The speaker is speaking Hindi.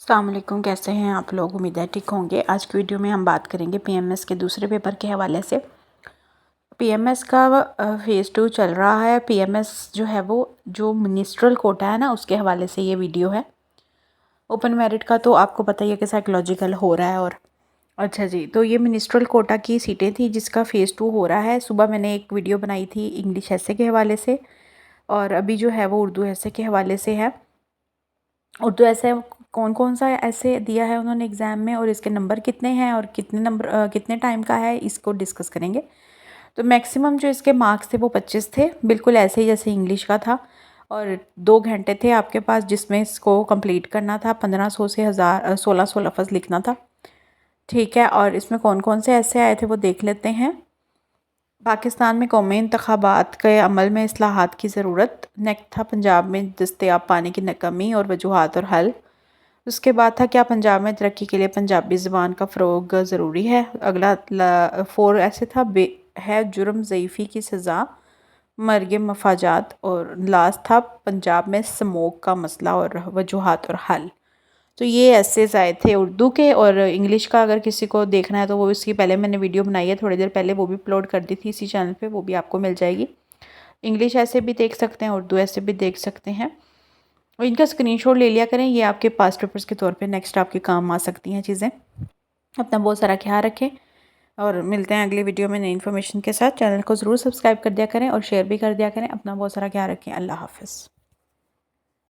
अस्सलाम वालेकुम, कैसे हैं आप लोग। उम्मीद है ठीक होंगे। आज की वीडियो में हम बात करेंगे पीएमएस के दूसरे पेपर के हवाले से। पीएमएस का फेज़ 2 चल रहा है। पीएमएस जो है वो जो मिनिस्ट्रल कोटा है ना, उसके हवाले से ये वीडियो है। ओपन मेरिट का तो आपको पता ही है कि साइकोलॉजिकल हो रहा है। और अच्छा जी, तो ये मिनिस्ट्रल कोटा की सीटें थी जिसका फेज़ 2 हो रहा है। सुबह मैंने एक वीडियो बनाई थी इंग्लिश ऐसे के हवाले से, और अभी जो है वो उर्दू ऐसे के हवाले से है। उर्दू ऐसे कौन कौन सा ऐसे दिया है उन्होंने एग्ज़ाम में, और इसके नंबर कितने हैं और कितने नंबर कितने टाइम का है, इसको डिस्कस करेंगे। तो मैक्सिमम जो इसके मार्क्स थे वो 25 थे, बिल्कुल ऐसे ही जैसे इंग्लिश का था। और 2 घंटे थे आपके पास जिसमें इसको कंप्लीट करना था। 1500 से 1600 लफ्ज़ लिखना था, ठीक है। और इसमें कौन कौन से ऐसे आए थे वो देख लेते हैं। पाकिस्तान में कौमी इंतखाबात के अमल में इस्लाहात की ज़रूरत। नेक्स्ट था पंजाब में दस्तयाब पानी की कमी और वजूहात और हल। उसके बाद था क्या पंजाब में तरक्की के लिए पंजाबी ज़बान का फ़रोग ज़रूरी है। अगला 4 ऐसे था है जुर्म ज़ईफ़ी की सज़ा, मर्ग मफाजात। और लास्ट था पंजाब में स्मोक का मसला और वजूहात और हल। तो ये एसेस आए थे उर्दू के। और इंग्लिश का अगर किसी को देखना है तो वो इसकी पहले मैंने वीडियो बनाई है थोड़ी देर पहले, वो भी अपलोड कर दी थी इसी चैनल पे, वो भी आपको मिल जाएगी। इंग्लिश ऐसे भी देख सकते हैं, उर्दू ऐसे भी देख सकते हैं। और इनका स्क्रीनशॉट ले लिया करें, ये आपके पास्ट पेपर्स के तौर पे नेक्स्ट आपके काम आ सकती हैं चीज़ें। अपना बहुत सारा ख्याल रखें और मिलते हैं अगली वीडियो में नई इन्फॉर्मेशन के साथ। चैनल को ज़रूर सब्सक्राइब कर दिया करें और शेयर भी कर दिया करें। अपना बहुत सारा ख्याल रखें। अल्लाह हाफ़िज़।